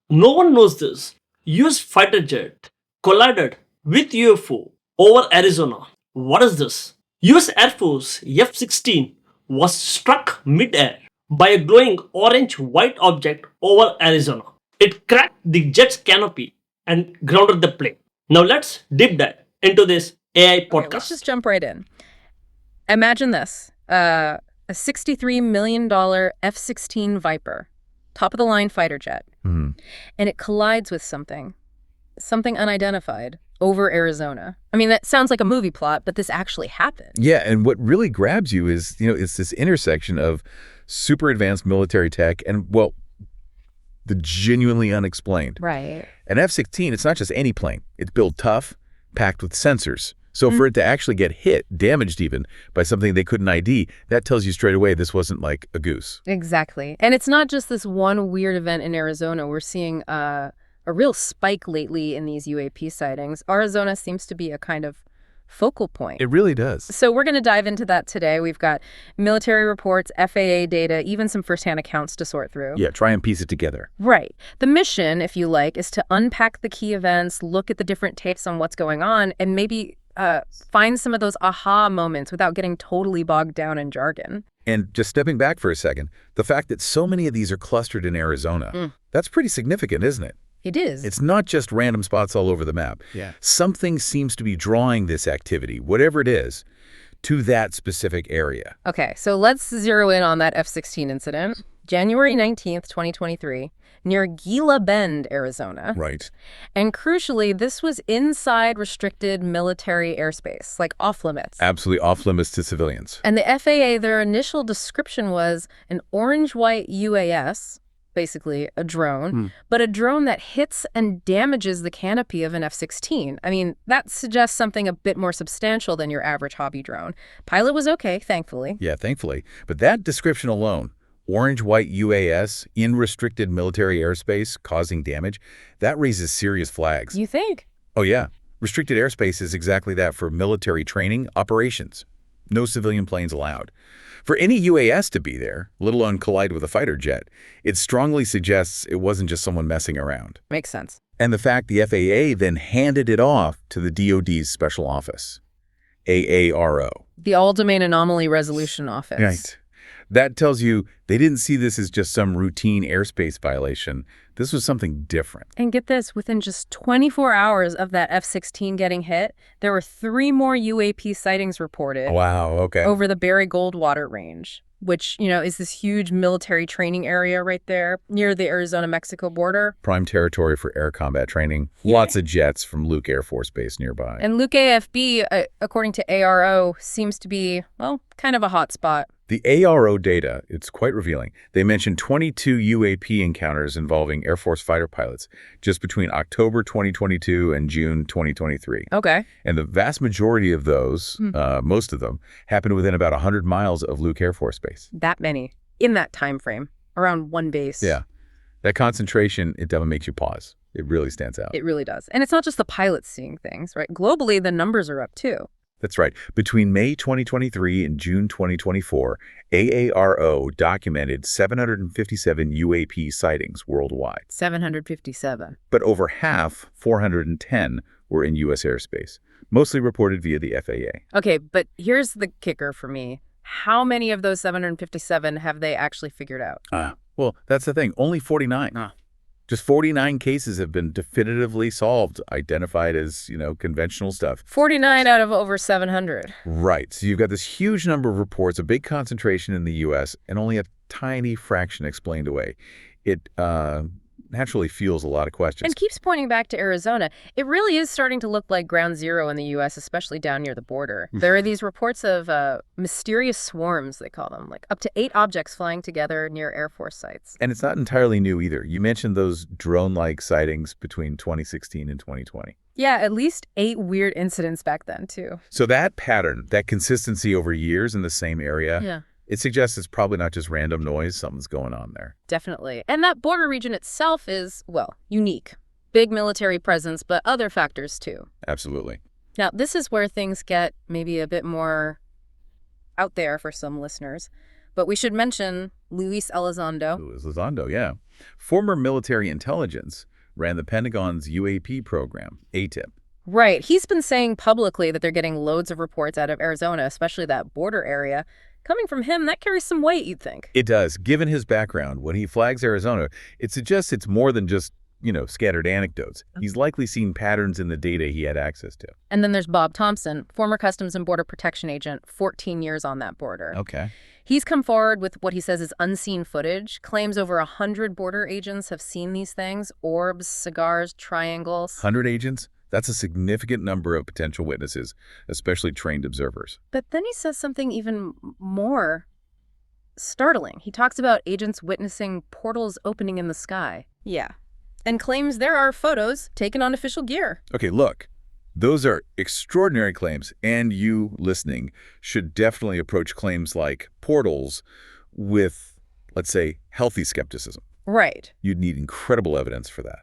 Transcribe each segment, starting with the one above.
No one knows this. US fighter jet collided with UFO over Arizona. What is this? US Air Force F-16 was struck mid-air by a glowing orange-white object over Arizona. It cracked the jet's canopy and grounded the plane. Now let's deep dive into this AI podcast. Okay, let's just jump right in. Imagine this. A $63 million F-16 Viper, top-of-the-line fighter jet, and it collides with something unidentified over Arizona. I mean, that sounds like a movie plot, but this actually happened. Yeah, and what really grabs you is, it's this intersection of super advanced military tech and, well, the genuinely unexplained. Right. An F-16, it's not just any plane. It's built tough, packed with sensors. So for it to actually get hit, damaged even, by something they couldn't ID, that tells you straight away this wasn't like a goose. Exactly. And it's not just this one weird event in Arizona. We're seeing a real spike lately in these UAP sightings. Arizona seems to be a kind of focal point. It really does. So we're going to dive into that today. We've got military reports, FAA data, even some firsthand accounts to sort through. Yeah, try and piece it together. Right. The mission, if you like, is to unpack the key events, look at the different takes on what's going on, and maybe find some of those aha moments without getting totally bogged down in jargon. And just stepping back for a second, the fact that so many of these are clustered in Arizona, that's pretty significant, isn't it? It is. It's not just random spots all over the map. Yeah. Something seems to be drawing this activity, whatever it is, to that specific area. Okay, so let's zero in on that F-16 incident. January 19th, 2023, near Gila Bend, Arizona. Right. And crucially, this was inside restricted military airspace, like off limits. Absolutely off limits to civilians. And the FAA, their initial description was an orange-white UAS, basically a drone, but a drone that hits and damages the canopy of an F-16. I mean, that suggests something a bit more substantial than your average hobby drone. Pilot was okay, thankfully. Yeah, thankfully. But that description alone, orange-white UAS in restricted military airspace causing damage, that raises serious flags. You think? Oh, yeah. Restricted airspace is exactly that for military training operations. No civilian planes allowed. For any UAS to be there, let alone collide with a fighter jet, it strongly suggests it wasn't just someone messing around. Makes sense. And the fact the FAA then handed it off to the DoD's special office, AARO. The All-Domain Anomaly Resolution Office. Right. That tells you they didn't see this as just some routine airspace violation. This was something different. And get this, within just 24 hours of that F-16 getting hit, there were 3 more UAP sightings reported. Wow, okay. Over the Barry Goldwater Range, which, is this huge military training area right there near the Arizona-Mexico border. Prime territory for air combat training. Lots of jets from Luke Air Force Base nearby. And Luke AFB, according to ARO, seems to be, well, kind of a hotspot. The ARO data, it's quite revealing. They mentioned 22 UAP encounters involving Air Force fighter pilots just between October 2022 and June 2023. Okay. And the vast majority of those, most of them, happened within about 100 miles of Luke Air Force Base. That many in that time frame, around one base. Yeah. That concentration, it definitely makes you pause. It really stands out. It really does. And it's not just the pilots seeing things, right? Globally, the numbers are up too. That's right. Between May 2023 and June 2024, AARO documented 757 UAP sightings worldwide. 757. But over half, 410, were in U.S. airspace, mostly reported via the FAA. Okay, but here's the kicker for me. How many of those 757 have they actually figured out? Well, that's the thing. Only 49. Just 49 cases have been definitively solved, identified as, conventional stuff. 49 out of over 700. Right. So you've got this huge number of reports, a big concentration in the U.S., and only a tiny fraction explained away. It naturally fuels a lot of questions. And keeps pointing back to Arizona. It really is starting to look like ground zero in the U.S., especially down near the border. There are these reports of mysterious swarms, they call them, like up to 8 objects flying together near Air Force sites. And it's not entirely new either. You mentioned those drone-like sightings between 2016 and 2020. Yeah, at least 8 weird incidents back then, too. So that pattern, that consistency over years in the same area, it suggests it's probably not just random noise. Something's going on there. Definitely. And that border region itself is, well, unique. Big military presence, but other factors too. Absolutely. Now, this is where things get maybe a bit more out there for some listeners. But we should mention Luis Elizondo. Luis Elizondo, yeah. Former military intelligence, ran the Pentagon's UAP program, ATIP. Right. He's been saying publicly that they're getting loads of reports out of Arizona, especially that border area. Coming from him, that carries some weight, you'd think. It does. Given his background, when he flags Arizona, it suggests it's more than just, scattered anecdotes. He's likely seen patterns in the data he had access to. And then there's Bob Thompson, former Customs and Border Protection agent, 14 years on that border. Okay. He's come forward with what he says is unseen footage, claims over 100 border agents have seen these things, orbs, cigars, triangles. 100 agents? That's a significant number of potential witnesses, especially trained observers. But then he says something even more startling. He talks about agents witnessing portals opening in the sky. Yeah. And claims there are photos taken on official gear. Okay, look. Those are extraordinary claims, and you, listening, should definitely approach claims like portals with, let's say, healthy skepticism. Right. You'd need incredible evidence for that.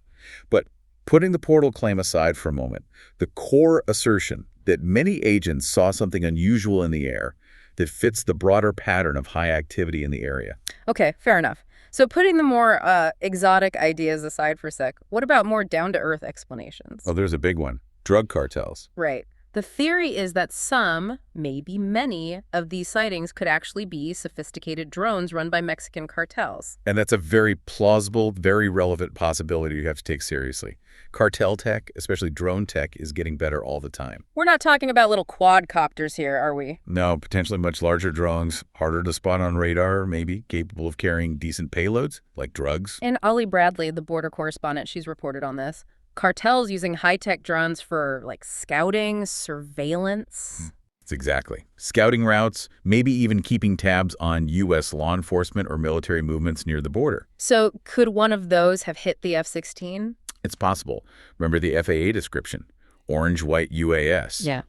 But putting the portal claim aside for a moment, the core assertion that many agents saw something unusual in the air that fits the broader pattern of high activity in the area. Okay, fair enough. So putting the more exotic ideas aside for a sec, what about more down-to-earth explanations? Oh, there's a big one. Drug cartels. Right. The theory is that some, maybe many, of these sightings could actually be sophisticated drones run by Mexican cartels. And that's a very plausible, very relevant possibility you have to take seriously. Cartel tech, especially drone tech, is getting better all the time. We're not talking about little quadcopters here, are we? No, potentially much larger drones, harder to spot on radar, maybe, capable of carrying decent payloads, like drugs. And Ollie Bradley, the border correspondent, she's reported on this. Cartels using high-tech drones for, scouting, surveillance. It's exactly. Scouting routes, maybe even keeping tabs on U.S. law enforcement or military movements near the border. So could one of those have hit the F-16? It's possible. Remember the FAA description? Orange-white UAS. Yeah.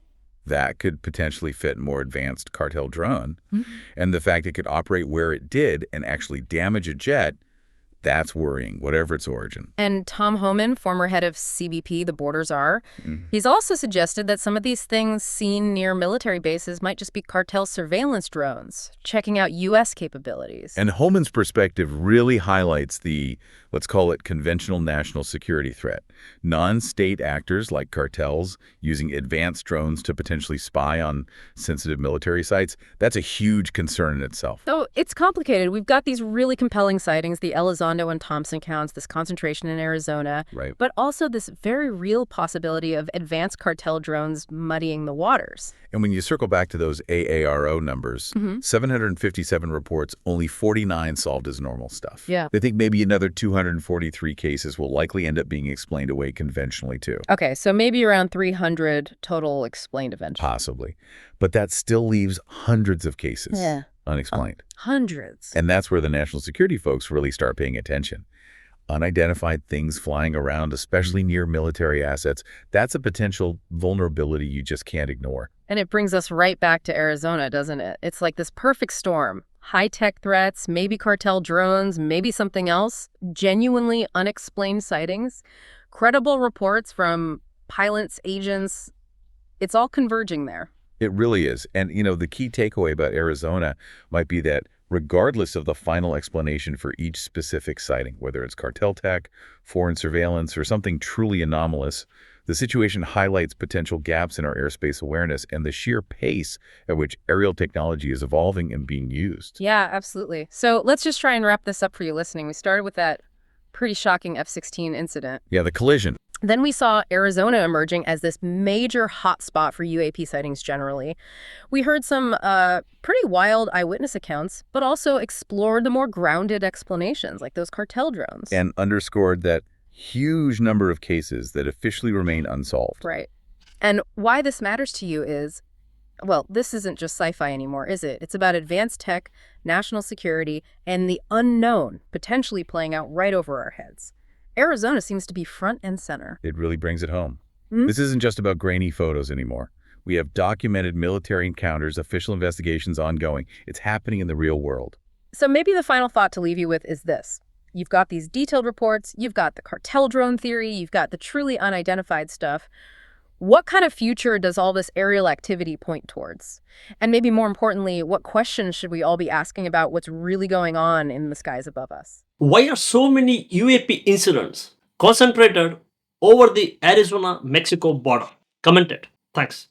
That could potentially fit a more advanced cartel drone. And the fact it could operate where it did and actually damage a jet, that's worrying, whatever its origin. And Tom Homan, former head of CBP, the border czar, he's also suggested that some of these things seen near military bases might just be cartel surveillance drones, checking out U.S. capabilities. And Homan's perspective really highlights the, let's call it, conventional national security threat. Non-state actors like cartels using advanced drones to potentially spy on sensitive military sites, that's a huge concern in itself. So it's complicated. We've got these really compelling sightings, the Elizondo and Thompson counts, this concentration in Arizona, Right. but also this very real possibility of advanced cartel drones muddying the waters. And when you circle back to those AARO numbers, 757 reports, only 49 solved as normal stuff. Yeah. They think maybe another 243 cases will likely end up being explained away conventionally, too. Okay, so maybe around 300 total explained eventually. Possibly. But that still leaves hundreds of cases unexplained. Hundreds. And that's where the national security folks really start paying attention. Unidentified things flying around, especially near military assets, that's a potential vulnerability you just can't ignore. And it brings us right back to Arizona, doesn't it? It's like this perfect storm. High-tech threats, maybe cartel drones, maybe something else, genuinely unexplained sightings, credible reports from pilots, agents. It's all converging there. It really is. And, the key takeaway about Arizona might be that regardless of the final explanation for each specific sighting, whether it's cartel tech, foreign surveillance, or something truly anomalous, the situation highlights potential gaps in our airspace awareness and the sheer pace at which aerial technology is evolving and being used. Yeah, absolutely. So let's just try and wrap this up for you listening. We started with that pretty shocking F-16 incident. Yeah, the collision. Then we saw Arizona emerging as this major hotspot for UAP sightings generally. We heard some pretty wild eyewitness accounts, but also explored the more grounded explanations, like those cartel drones. And underscored that huge number of cases that officially remain unsolved. Right. And why this matters to you is, well, this isn't just sci-fi anymore, is it? It's about advanced tech, national security, and the unknown potentially playing out right over our heads. Arizona seems to be front and center. It really brings it home. This isn't just about grainy photos anymore. We have documented military encounters, official investigations ongoing. It's happening in the real world. So maybe the final thought to leave you with is this. You've got these detailed reports, you've got the cartel drone theory, you've got the truly unidentified stuff. What kind of future does all this aerial activity point towards? And maybe more importantly, what questions should we all be asking about what's really going on in the skies above us? Why are so many UAP incidents concentrated over the Arizona-Mexico border? Commented. Thanks.